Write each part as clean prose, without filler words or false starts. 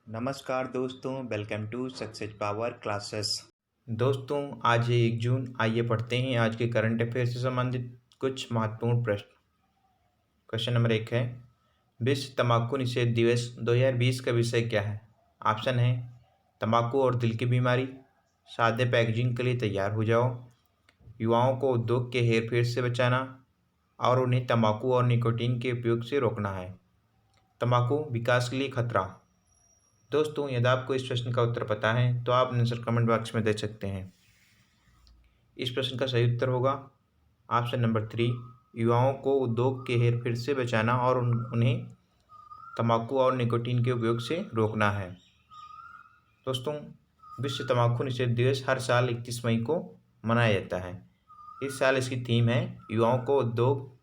नमस्कार दोस्तों, welcome to success power classes. दोस्तों, आज है 1 जून। आइए पढ़ते हैं आज के करंट अफेयर से संबंधित कुछ महत्वपूर्ण प्रश्न। क्वेश्चन नंबर 1 है, विश्व तंबाकू निषेध दिवस 2020 का विषय क्या है? ऑप्शन है तंबाकू और दिल की बीमारी, सादे पैकेजिंग के लिए तैयार हो जाओ, युवाओं को उद्योग के हेरफेर से बचाना और उन्हें तंबाकू और निकोटीन के उपयोग से रोकना है। तंबाकू विकास के लिए खतरा। दोस्तों, यदि आपको इस प्रश्न का उत्तर पता है तो आप आंसर कमेंट बॉक्स में दे सकते हैं। इस प्रश्न का सही उत्तर होगा ऑप्शन नंबर 3, युवाओं को उद्योग के हेरफेर से बचाना और उन्हें तंबाकू और निकोटीन के उपयोग से रोकना है। दोस्तों, विश्व तंबाकू निषेध दिवस हर साल 31 मई को मनाया जाता है। इस साल इसकी थीम है युवाओं को उद्योग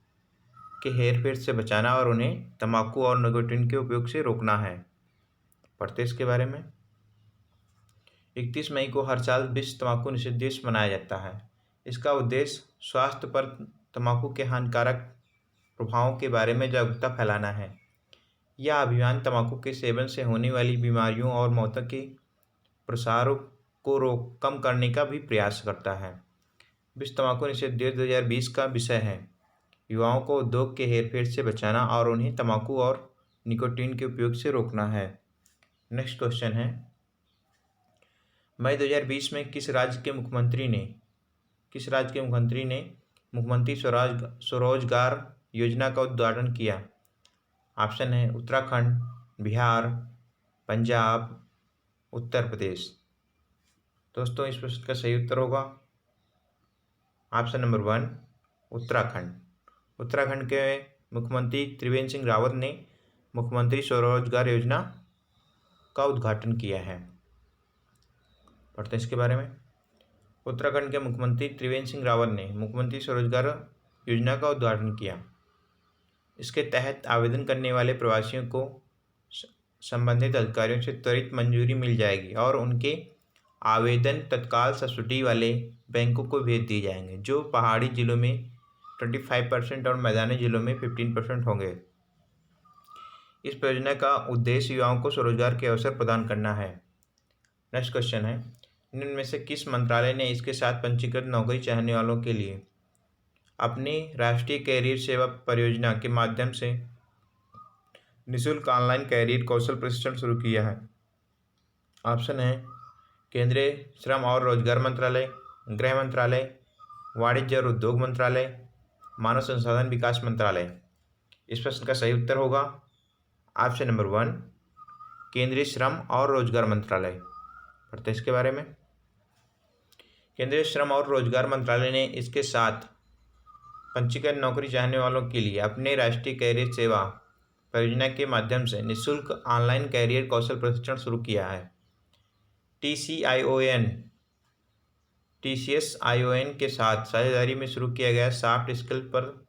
के हेरफेर से बचाना और उन्हें तंबाकू और निकोटीन के उपयोग से रोकना है। पढ़ते इसके बारे में। 31 मई को हर साल विश्व तंबाकू निषेध दिवस मनाया जाता है। इसका उद्देश्य स्वास्थ्य पर तंबाकू के हानिकारक प्रभावों के बारे में जागरूकता फैलाना है। यह अभियान तंबाकू के सेवन से होने वाली बीमारियों और मौतों के प्रसार को कम करने का भी प्रयास करता है। विश्व तंबाकू निषेध दिवस 2020 का विषय है युवाओं को उद्योग के हेरफेर से बचाना और उन्हें तंबाकू और निकोटीन के उपयोग से रोकना है। नेक्स्ट क्वेश्चन है, मई 2020 में किस राज्य के मुख्यमंत्री ने मुख्यमंत्री स्वरोजगार योजना का उद्घाटन किया? ऑप्शन है उत्तराखंड, बिहार, पंजाब, उत्तर प्रदेश। दोस्तों, इस प्रश्न का सही उत्तर होगा ऑप्शन नंबर 1, उत्तराखंड। उत्तराखंड के मुख्यमंत्री त्रिवेंद्र सिंह रावत ने मुख्यमंत्री स्वरोजगार योजना का उद्घाटन किया है। पढ़ते हैं इसके बारे में। उत्तराखंड के मुख्यमंत्री त्रिवेंद्र सिंह रावत ने मुख्यमंत्री स्वरोजगार योजना का उद्घाटन किया। इसके तहत आवेदन करने वाले प्रवासियों को संबंधित अधिकारियों से त्वरित मंजूरी मिल जाएगी और उनके आवेदन तत्काल सब्सिडी वाले बैंकों को भेज दिए जाएंगे, जो पहाड़ी जिलों में 25% और मैदानी जिलों में 15% होंगे। इस परियोजना का उद्देश्य युवाओं को स्वरोजगार के अवसर प्रदान करना है। नेक्स्ट क्वेश्चन है, निम्न में से किस मंत्रालय ने इसके साथ पंजीकृत नौकरी चाहने वालों के लिए अपनी राष्ट्रीय कैरियर सेवा परियोजना के माध्यम से निःशुल्क ऑनलाइन कैरियर कौशल प्रशिक्षण शुरू किया है? ऑप्शन है केंद्रीय श्रम और रोजगार मंत्रालय, गृह मंत्रालय, वाणिज्य और उद्योग मंत्रालय, मानव संसाधन विकास मंत्रालय। इस प्रश्न का सही उत्तर होगा ऑप्शन नंबर 1, केंद्रीय श्रम और रोजगार मंत्रालय। पढ़ते हैं इसके बारे में। केंद्रीय श्रम और रोजगार मंत्रालय ने इसके साथ पंजीकृत नौकरी चाहने वालों के लिए अपने राष्ट्रीय कैरियर सेवा परियोजना के माध्यम से निःशुल्क ऑनलाइन कैरियर कौशल प्रशिक्षण शुरू किया है। TCSION के साथ साझेदारी में शुरू किया गया सॉफ्ट स्किल पर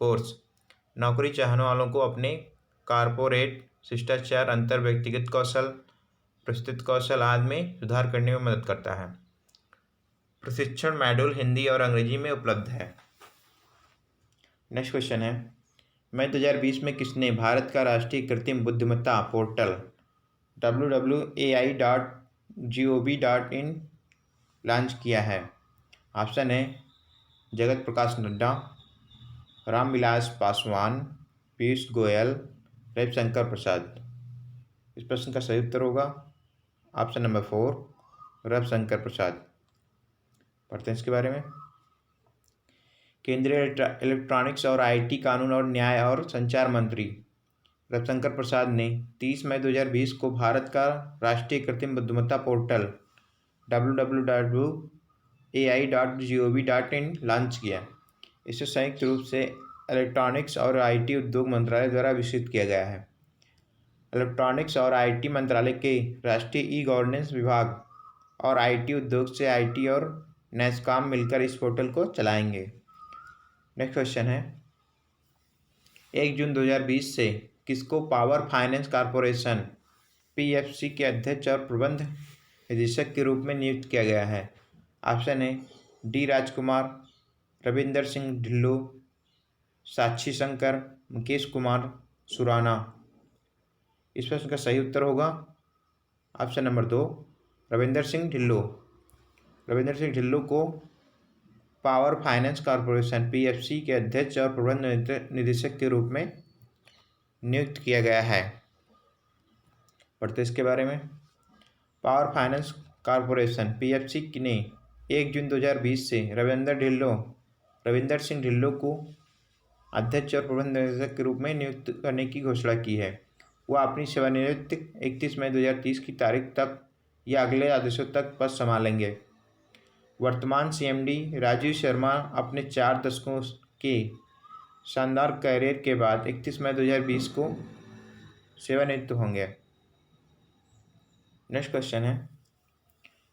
कोर्स नौकरी चाहने वालों को अपने कॉर्पोरेट शिष्टाचार, अंतर व्यक्तिगत कौशल, प्रस्तुत कौशल आदि में सुधार करने में मदद करता है। प्रशिक्षण मॉड्यूल हिंदी और अंग्रेजी में उपलब्ध है। नेक्स्ट क्वेश्चन है, मई 2020 में किसने भारत का राष्ट्रीय कृत्रिम बुद्धिमत्ता पोर्टल www.ai.gov.in लॉन्च किया है? ऑप्शन है जगत प्रकाश नड्डा, रामविलास पासवान, पीयूष गोयल, रविशंकर प्रसाद। इस प्रश्न का सही उत्तर होगा ऑप्शन नंबर 4, रविशंकर प्रसाद। पढ़ते हैं इसके बारे में। केंद्रीय इलेक्ट्रॉनिक्स और आईटी, कानून और न्याय और संचार मंत्री रविशंकर प्रसाद ने 30 मई 2020 को भारत का राष्ट्रीय कृत्रिम बुद्धिमत्ता पोर्टल www.ai.gov.in लॉन्च किया। इसे संयुक्त रूप से इलेक्ट्रॉनिक्स और आईटी उद्योग मंत्रालय द्वारा विकसित किया गया है। इलेक्ट्रॉनिक्स और आईटी मंत्रालय के राष्ट्रीय ई गवर्नेंस विभाग और आईटी उद्योग से आईटी और नैसकॉम मिलकर इस पोर्टल को चलाएंगे। नेक्स्ट क्वेश्चन है, 1 जून 2020 से किसको पावर फाइनेंस कॉर्पोरेशन PFC के अध्यक्ष और प्रबंध निदेशक के रूप में नियुक्त किया गया है? ऑप्शन है डी राजकुमार, रविंदर सिंह ढिल्लो, साक्षी शंकर, मुकेश कुमार सुराना। इस प्रश्न का सही उत्तर होगा ऑप्शन नंबर 2 रविंदर सिंह ढिल्लों। रविंदर सिंह ढिल्लों को पावर फाइनेंस कॉरपोरेशन पीएफसी के अध्यक्ष और प्रबंध निदेशक के रूप में नियुक्त किया गया है। पढ़ते इसके बारे में। पावर फाइनेंस कॉरपोरेशन पीएफसी ने 1 जून 2020 से रविंदर सिंह ढिल्लों को अध्यक्ष और प्रबंध निदेशक के रूप में नियुक्त करने की घोषणा की है। वह अपनी सेवानिवृत्ति 31 मई 2030 की तारीख तक या अगले आदेशों तक पद संभालेंगे। वर्तमान सीएमडी राजीव शर्मा अपने 4 दशकों के शानदार कैरियर के बाद 31 मई 2020 को सेवानिवृत्त होंगे। नेक्स्ट क्वेश्चन है,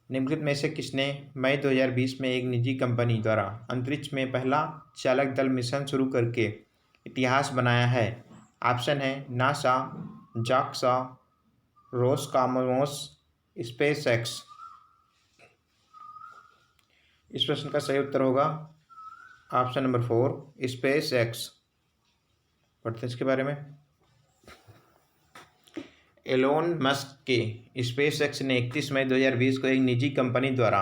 निम्नलिखित में से किसने मई 2020 में एक निजी कंपनी द्वारा अंतरिक्ष में पहला चालक दल मिशन शुरू करके इतिहास बनाया है? ऑप्शन है नासा, जाक्सा, रोसकॉस्मोस, स्पेसएक्स। इस प्रश्न का सही उत्तर होगा ऑप्शन नंबर 4 स्पेसएक्स। पढ़ते हैं इसके बारे में। एलोन मस्क के स्पेसएक्स ने 31 मई 2020 को एक निजी कंपनी द्वारा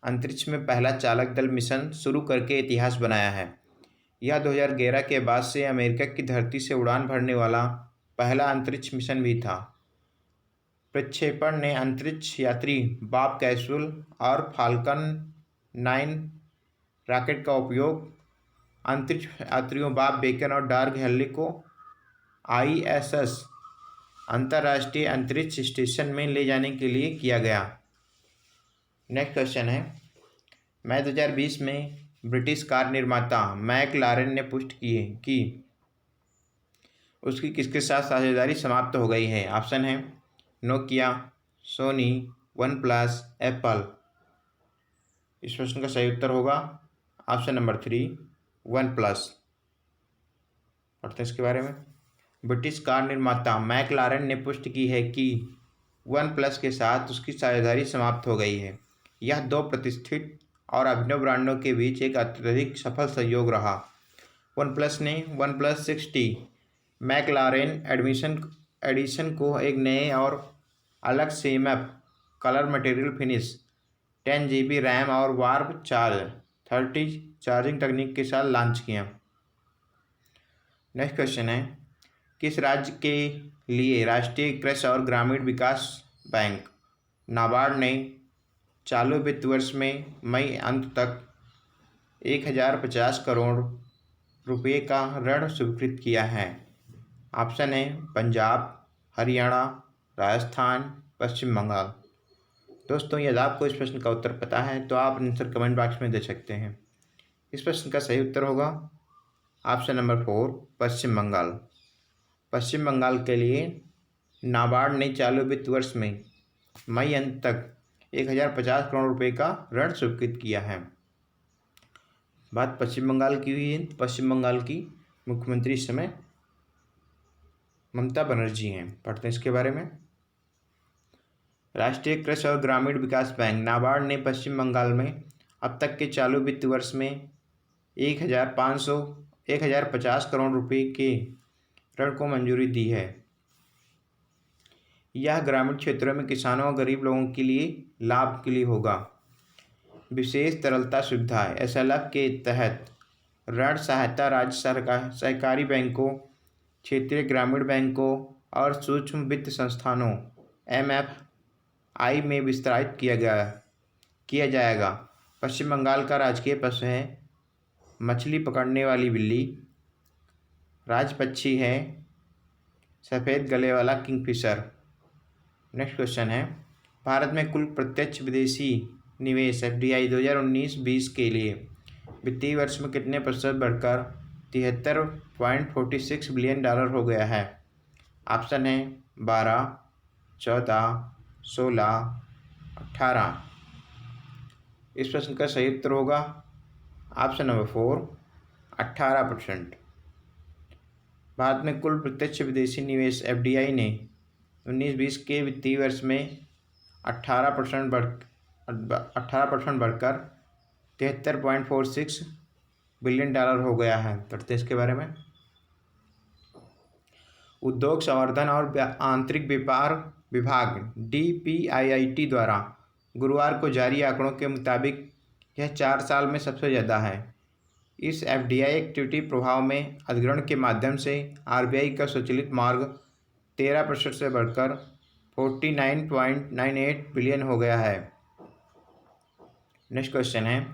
अंतरिक्ष में पहला चालक दल मिशन शुरू करके इतिहास बनाया है। यह 2011 के बाद से अमेरिका की धरती से उड़ान भरने वाला पहला अंतरिक्ष मिशन भी था। प्रक्षेपण ने अंतरिक्ष यात्री बॉब कैप्सूल और फाल्कन 9 रॉकेट का उपयोग अंतरिक्ष यात्रियों बॉब बेकन और डार्ग हेनली को ISS अंतर्राष्ट्रीय अंतरिक्ष स्टेशन में ले जाने के लिए किया गया। नेक्स्ट क्वेश्चन है, मई 2020 में ब्रिटिश कार निर्माता मैकलारेन ने पुष्टि की है कि उसकी किसके साथ साझेदारी समाप्त हो गई है? ऑप्शन है Nokia, Sony, OnePlus, Apple. इस प्रश्न का सही उत्तर होगा ऑप्शन नंबर 3 वन प्लस। पढ़ते हैं इसके बारे में। ब्रिटिश कार निर्माता मैकलारेन ने पुष्टि की है कि वन प्लस के साथ उसकी साझेदारी समाप्त हो गई है। यह 2 प्रतिष्ठित और अभिनव ब्रांडों के बीच एक अत्यधिक सफल सहयोग रहा। वन प्लस ने OnePlus 6T McLaren edition को एक नए और अलग CMF colour material finish, 10 GB RAM और वार्प चार्ज 30 चार्जिंग तकनीक के साथ लॉन्च किया। नेक्स्ट क्वेश्चन है, किस राज्य के लिए राष्ट्रीय कृषि और ग्रामीण विकास बैंक नाबार्ड ने चालू वित्त वर्ष में मई अंत तक 1050 करोड़ रुपये का ऋण स्वीकृत किया है? ऑप्शन है पंजाब, हरियाणा, राजस्थान, पश्चिम बंगाल। दोस्तों, यदि आपको इस प्रश्न का उत्तर पता है तो आप आंसर कमेंट बॉक्स में दे सकते हैं। इस प्रश्न का सही उत्तर होगा ऑप्शन नंबर 4 पश्चिम बंगाल। पश्चिम बंगाल के लिए नाबार्ड ने चालू वित्त वर्ष में मई अंत तक 1050 करोड़ रुपए का ऋण स्वीकृत किया है। बात पश्चिम बंगाल की हुई है। पश्चिम बंगाल की मुख्यमंत्री इस समय ममता बनर्जी हैं। पढ़ते हैं इसके बारे में। राष्ट्रीय कृषि और ग्रामीण विकास बैंक नाबार्ड ने पश्चिम बंगाल में अब तक के चालू वित्त वर्ष में 1050 करोड़ रुपए के ऋण को मंजूरी दी है। यह ग्रामीण क्षेत्रों में किसानों और गरीब लोगों के लिए लाभ के लिए होगा। विशेष तरलता सुविधा SLF के तहत ऋण सहायता राज्य सरकार, सहकारी बैंकों, क्षेत्रीय ग्रामीण बैंकों और सूक्ष्म वित्त संस्थानों MFI में विस्तारित किया जाएगा। पश्चिम बंगाल का राजकीय पशु है मछली पकड़ने वाली बिल्ली। राज पक्षी है सफ़ेद गले वाला किंगफिशर। नेक्स्ट क्वेश्चन है, भारत में कुल प्रत्यक्ष विदेशी निवेश FDI 2019-20 के लिए वित्तीय वर्ष में कितने प्रतिशत बढ़कर 73.46 बिलियन डॉलर हो गया है? ऑप्शन है 12, 14, 16, 18। इस प्रश्न का सही उत्तर होगा ऑप्शन नंबर 4 18%। भारत में कुल प्रत्यक्ष विदेशी निवेश FDI ने 19-20 के वित्तीय वर्ष में 18% बढ़कर 73.46 बिलियन डॉलर हो गया है। पढ़ते इसके बारे में। उद्योग संवर्धन और आंतरिक व्यापार विभाग DPIIT द्वारा गुरुवार को जारी आंकड़ों के मुताबिक यह 4 साल में सबसे ज़्यादा है। इस FDI एक्टिविटी प्रभाव में अधिग्रहण के माध्यम से RBI का स्वचालित मार्ग 13% से बढ़कर 49.98 बिलियन हो गया है। नेक्स्ट क्वेश्चन है,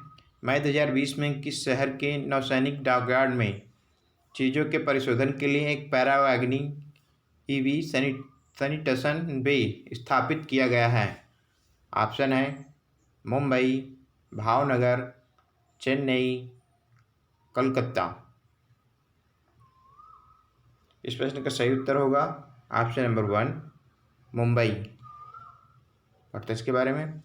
मई 2020 में किस शहर के नौसैनिक डॉकयार्ड में चीज़ों के परिशोधन के लिए एक पैरावैगनी EV सैनिटेशन बे स्थापित किया गया है? ऑप्शन है मुंबई, भावनगर, चेन्नई, कलकत्ता। इस प्रश्न का सही उत्तर होगा ऑप्शन नंबर 1 मुंबई। पढ़ते इसके बारे में।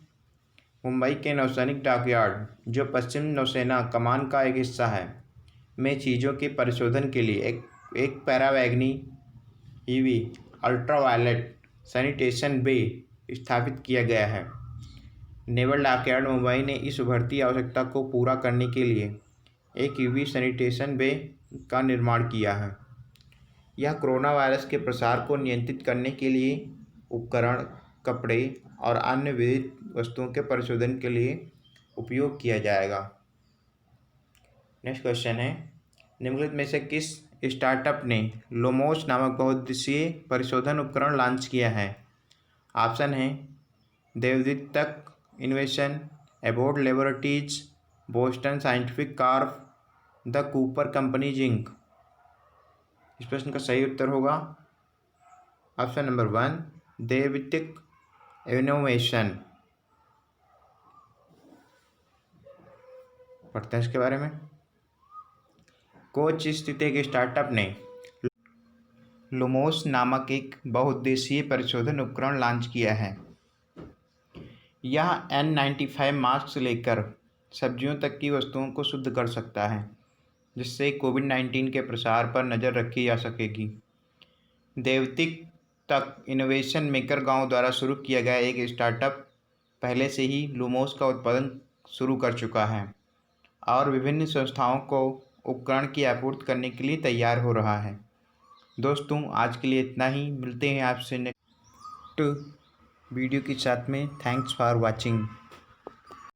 मुंबई के नौसैनिक डॉकयार्ड, जो पश्चिम नौसेना कमान का एक हिस्सा है, में चीज़ों के परिशोधन के लिए एक पैरावैगनी EV अल्ट्रावायलेट सैनिटेशन बे स्थापित किया गया है। नेवल डॉकयार्ड मुंबई ने इस उभरती आवश्यकता को पूरा करने के लिए एक EV सैनिटेशन बे का निर्माण किया है। यह कोरोना वायरस के प्रसार को नियंत्रित करने के लिए उपकरण, कपड़े और अन्य विविध वस्तुओं के परिशोधन के लिए उपयोग किया जाएगा। नेक्स्ट क्वेश्चन है, निम्नलिखित में से किस स्टार्टअप ने लोमोस नामक बहुउद्देशीय परिशोधन उपकरण लॉन्च किया है? ऑप्शन है देवदत्तक innovation, Abbott Laboratories, Boston Scientific Corp, the Cooper Company Inc. इस प्रश्न का सही उत्तर होगा ऑप्शन नंबर 1 देवदत्तक इनोवेशन। पढ़ते हैं इसके बारे में। कोच स्थित एक स्टार्टअप ने लोमोस नामक एक बहुउद्देशीय परिशोधन उपकरण लॉन्च किया है। यह N95 मास्क से लेकर सब्जियों तक की वस्तुओं को शुद्ध कर सकता है, जिससे कोविड-19 के प्रसार पर नज़र रखी जा सकेगी। देवदत्तक इनोवेशन मेकर गांव द्वारा शुरू किया गया एक स्टार्टअप पहले से ही लोमोस का उत्पादन शुरू कर चुका है और विभिन्न संस्थाओं को उपकरण की आपूर्ति करने के लिए तैयार हो रहा है। दोस्तों, आज के लिए इतना ही। मिलते हैं आपसे नेक्स्ट वीडियो के साथ में। Thanks for watching.